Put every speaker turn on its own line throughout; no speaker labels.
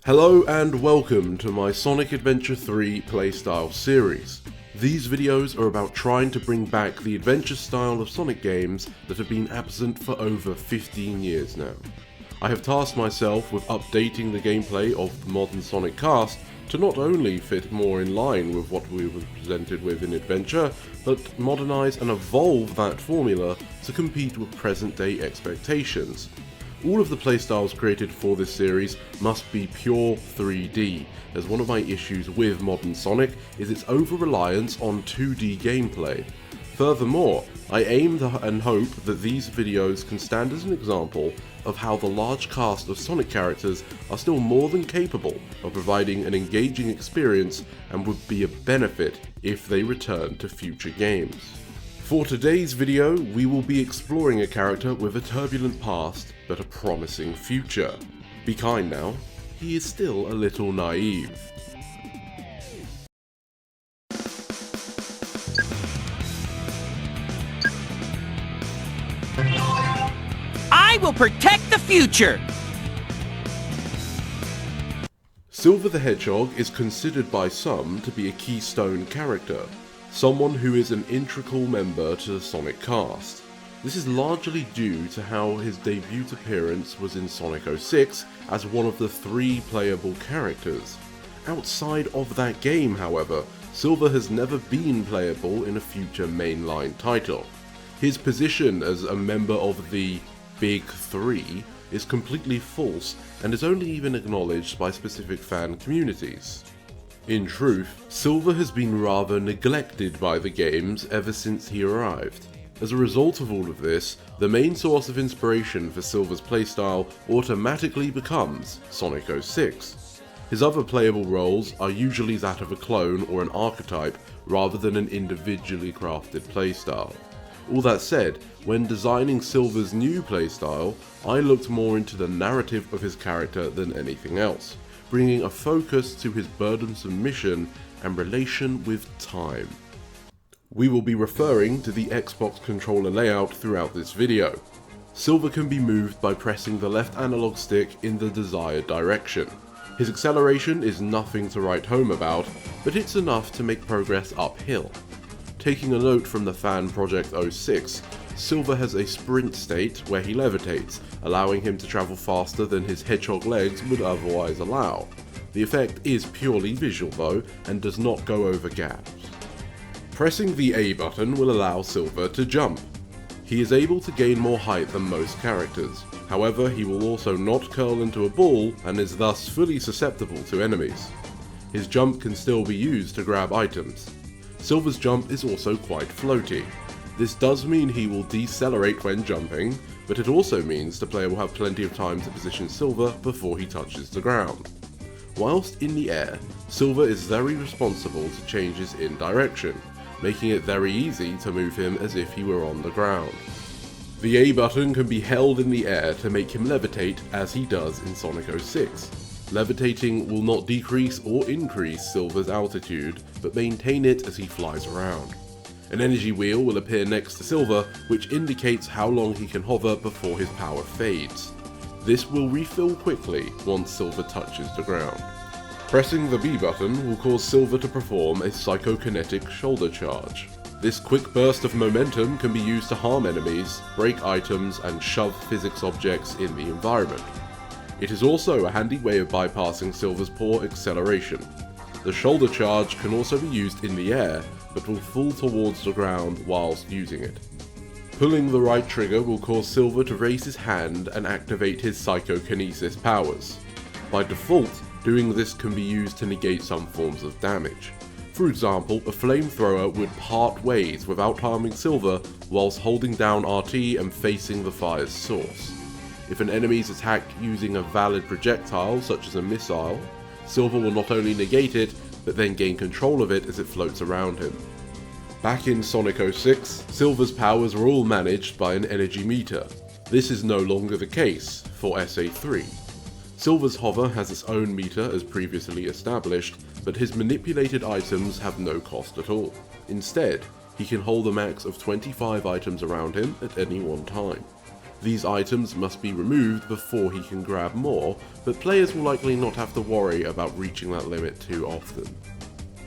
Hello and welcome to my Sonic Adventure 3 Playstyle series. These videos are about trying to bring back the adventure style of Sonic games that have been absent for over 15 years now. I have tasked myself with updating the gameplay of the modern Sonic cast to not only fit more in line with what we were presented with in Adventure, but modernise and evolve that formula to compete with present day expectations. All of the playstyles created for this series must be pure 3D, as one of my issues with modern Sonic is its over-reliance on 2D gameplay. Furthermore, I aim and hope that these videos can stand as an example of how the large cast of Sonic characters are still more than capable of providing an engaging experience and would be a benefit if they return to future games. For today's video, we will be exploring a character with a turbulent past, but a promising future. Be kind now, he is still a little naive.
I will protect the future!
Silver the Hedgehog is considered by some to be a keystone character, someone who is an integral member to the Sonic cast. This is largely due to how his debut appearance was in Sonic 06 as one of the 3 playable characters. Outside of that game, however, Silver has never been playable in a future mainline title. His position as a member of the Big 3 is completely false and is only even acknowledged by specific fan communities. In truth, Silver has been rather neglected by the games ever since he arrived. As a result of all of this, the main source of inspiration for Silver's playstyle automatically becomes Sonic 06. His other playable roles are usually that of a clone or an archetype rather than an individually crafted playstyle. All that said, when designing Silver's new playstyle, I looked more into the narrative of his character than anything else, bringing a focus to his burdensome mission and relation with time. We will be referring to the Xbox controller layout throughout this video. Silver can be moved by pressing the left analog stick in the desired direction. His acceleration is nothing to write home about, but it's enough to make progress uphill. Taking a note from the fan Project 06, Silver has a sprint state where he levitates, allowing him to travel faster than his hedgehog legs would otherwise allow. The effect is purely visual though, and does not go over gaps. Pressing the A button will allow Silver to jump. He is able to gain more height than most characters, however he will also not curl into a ball and is thus fully susceptible to enemies. His jump can still be used to grab items. Silver's jump is also quite floaty. This does mean he will decelerate when jumping, but it also means the player will have plenty of time to position Silver before he touches the ground. Whilst in the air, Silver is very responsible to changes in direction, making it very easy to move him as if he were on the ground. The A button can be held in the air to make him levitate as he does in Sonic 06. Levitating will not decrease or increase Silver's altitude, but maintain it as he flies around. An energy wheel will appear next to Silver, which indicates how long he can hover before his power fades. This will refill quickly once Silver touches the ground. Pressing the B button will cause Silver to perform a psychokinetic shoulder charge. This quick burst of momentum can be used to harm enemies, break items, and shove physics objects in the environment. It is also a handy way of bypassing Silver's poor acceleration. The shoulder charge can also be used in the air, but will fall towards the ground whilst using it. Pulling the right trigger will cause Silver to raise his hand and activate his psychokinesis powers. By default, doing this can be used to negate some forms of damage. For example, a flamethrower would part ways without harming Silver whilst holding down RT and facing the fire's source. If an enemy is attacked using a valid projectile, such as a missile, Silver will not only negate it, but then gain control of it as it floats around him. Back in Sonic 06, Silver's powers were all managed by an energy meter. This is no longer the case for SA3. Silver's hover has its own meter as previously established, but his manipulated items have no cost at all. Instead, he can hold a max of 25 items around him at any one time. These items must be removed before he can grab more, but players will likely not have to worry about reaching that limit too often.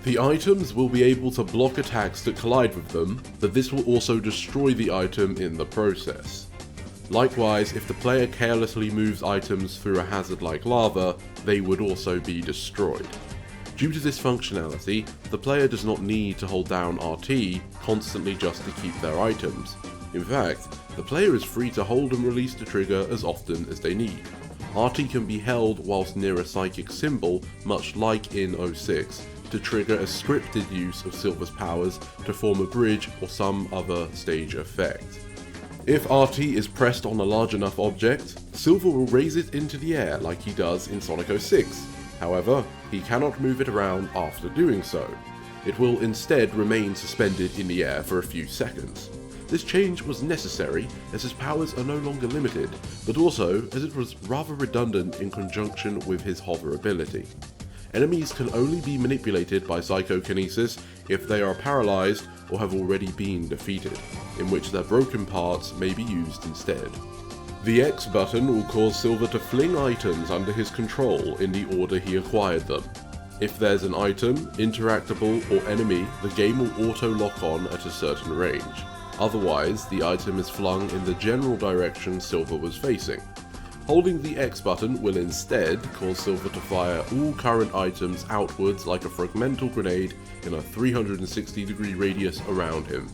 The items will be able to block attacks that collide with them, but this will also destroy the item in the process. Likewise, if the player carelessly moves items through a hazard like lava, they would also be destroyed. Due to this functionality, the player does not need to hold down RT constantly just to keep their items. In fact, the player is free to hold and release the trigger as often as they need. RT can be held whilst near a psychic symbol, much like in 06, to trigger a scripted use of Silver's powers to form a bridge or some other stage effect. If RT is pressed on a large enough object, Silver will raise it into the air like he does in Sonic 06. However, he cannot move it around after doing so. It will instead remain suspended in the air for a few seconds. This change was necessary as his powers are no longer limited, but also as it was rather redundant in conjunction with his hover ability. Enemies can only be manipulated by psychokinesis if they are paralyzed or have already been defeated, in which their broken parts may be used instead. The X button will cause Silver to fling items under his control in the order he acquired them. If there's an item, interactable, or enemy, the game will auto-lock on at a certain range. Otherwise, the item is flung in the general direction Silver was facing. Holding the X button will instead cause Silver to fire all current items outwards like a fragmental grenade in a 360-degree radius around him.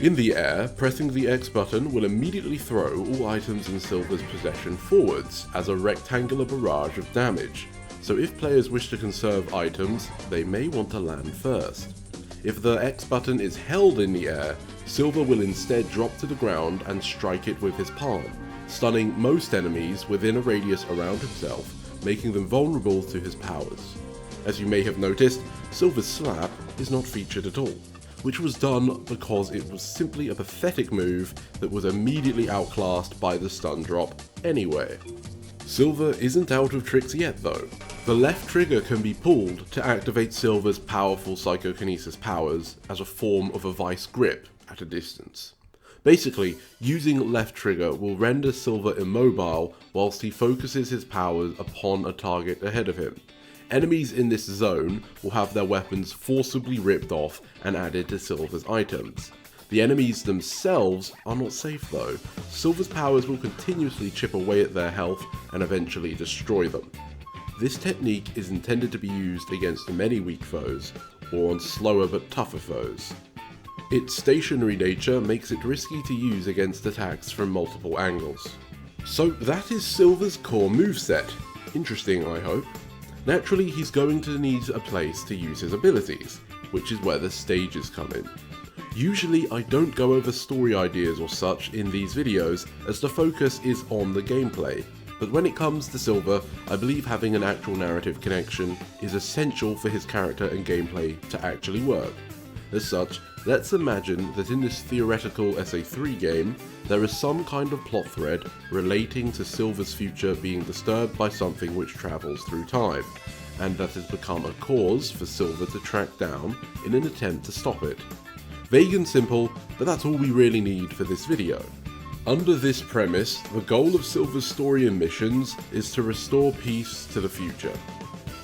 In the air, pressing the X button will immediately throw all items in Silver's possession forwards as a rectangular barrage of damage, so if players wish to conserve items, they may want to land first. If the X button is held in the air, Silver will instead drop to the ground and strike it with his palm, stunning most enemies within a radius around himself, making them vulnerable to his powers. As you may have noticed, Silver's slap is not featured at all, which was done because it was simply a pathetic move that was immediately outclassed by the stun drop anyway. Silver isn't out of tricks yet though. The left trigger can be pulled to activate Silver's powerful psychokinesis powers as a form of a vice grip at a distance. Basically, using left trigger will render Silver immobile whilst he focuses his powers upon a target ahead of him. Enemies in this zone will have their weapons forcibly ripped off and added to Silver's items. The enemies themselves are not safe though. Silver's powers will continuously chip away at their health and eventually destroy them. This technique is intended to be used against many weak foes, or on slower but tougher foes. Its stationary nature makes it risky to use against attacks from multiple angles. So that is Silver's core moveset. Interesting, I hope. Naturally, he's going to need a place to use his abilities, which is where the stages come in. Usually I don't go over story ideas or such in these videos as the focus is on the gameplay, but when it comes to Silver, I believe having an actual narrative connection is essential for his character and gameplay to actually work. As such, let's imagine that in this theoretical SA3 game, there is some kind of plot thread relating to Silver's future being disturbed by something which travels through time, and that has become a cause for Silver to track down in an attempt to stop it. Vague and simple, but that's all we really need for this video. Under this premise, the goal of Silver's story and missions is to restore peace to the future.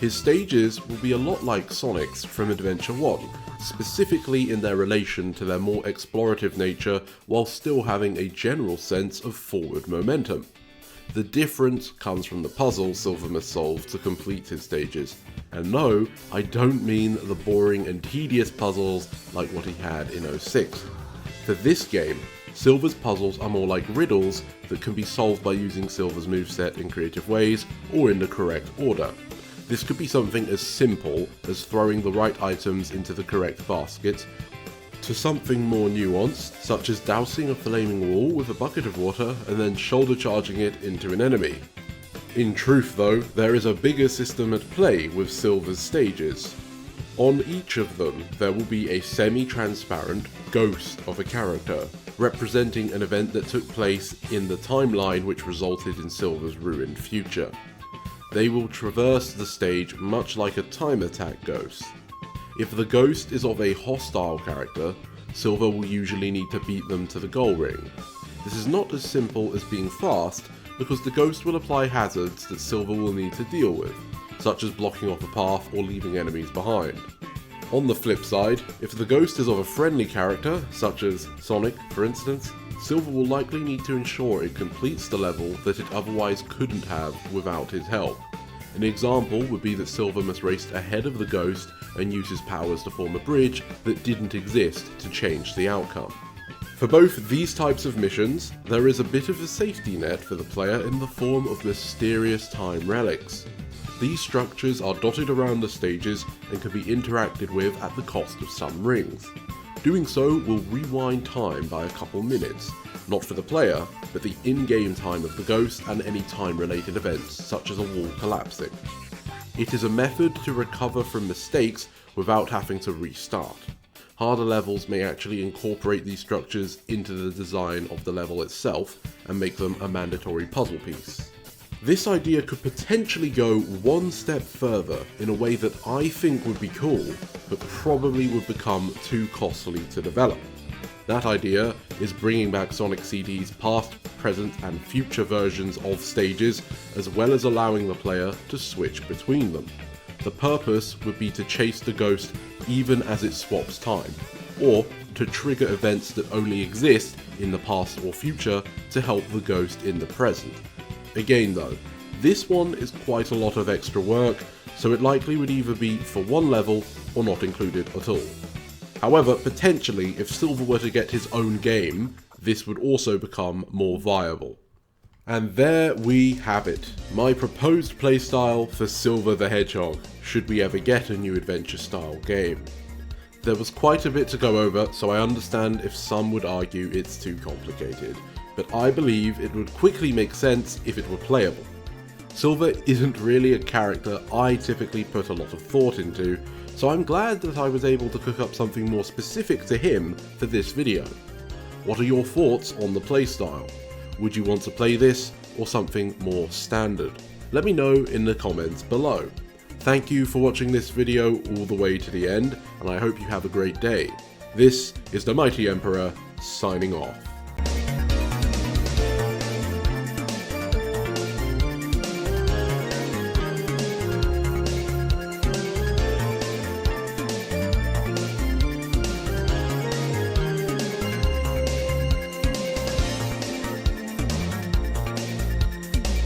His stages will be a lot like Sonic's from Adventure 1, specifically in their relation to their more explorative nature while still having a general sense of forward momentum. The difference comes from the puzzle Silver must solve to complete his stages. And no, I don't mean the boring and tedious puzzles like what he had in 06. For this game, Silver's puzzles are more like riddles that can be solved by using Silver's moveset in creative ways or in the correct order. This could be something as simple as throwing the right items into the correct basket, to something more nuanced, such as dousing a flaming wall with a bucket of water and then shoulder charging it into an enemy. In truth though, there is a bigger system at play with Silver's stages. On each of them, there will be a semi-transparent ghost of a character, representing an event that took place in the timeline which resulted in Silver's ruined future. They will traverse the stage much like a time attack ghost. If the ghost is of a hostile character, Silver will usually need to beat them to the goal ring. This is not as simple as being fast, because the Ghost will apply hazards that Silver will need to deal with, such as blocking off a path or leaving enemies behind. On the flip side, if the Ghost is of a friendly character, such as Sonic for instance, Silver will likely need to ensure it completes the level that it otherwise couldn't have without his help. An example would be that Silver must race ahead of the Ghost and use his powers to form a bridge that didn't exist to change the outcome. For both these types of missions, there is a bit of a safety net for the player in the form of mysterious time relics. These structures are dotted around the stages and can be interacted with at the cost of some rings. Doing so will rewind time by a couple minutes, not for the player, but the in-game time of the Ghost and any time-related events such as a wall collapsing. It is a method to recover from mistakes without having to restart. Harder levels may actually incorporate these structures into the design of the level itself and make them a mandatory puzzle piece. This idea could potentially go one step further in a way that I think would be cool, but probably would become too costly to develop. That idea is bringing back Sonic CD's past, present and future versions of stages, as well as allowing the player to switch between them. The purpose would be to chase the Ghost even as it swaps time, or to trigger events that only exist in the past or future to help the Ghost in the present. Again though, this one is quite a lot of extra work, so it likely would either be for one level or not included at all. However, potentially, if Silver were to get his own game, this would also become more viable. And there we have it, my proposed playstyle for Silver the Hedgehog, should we ever get a new adventure style game. There was quite a bit to go over, so I understand if some would argue it's too complicated, but I believe it would quickly make sense if it were playable. Silver isn't really a character I typically put a lot of thought into, so I'm glad that I was able to cook up something more specific to him for this video. What are your thoughts on the playstyle? Would you want to play this or something more standard? Let me know in the comments below. Thank you for watching this video all the way to the end, and I hope you have a great day. This is the Mighty Emperor, signing off.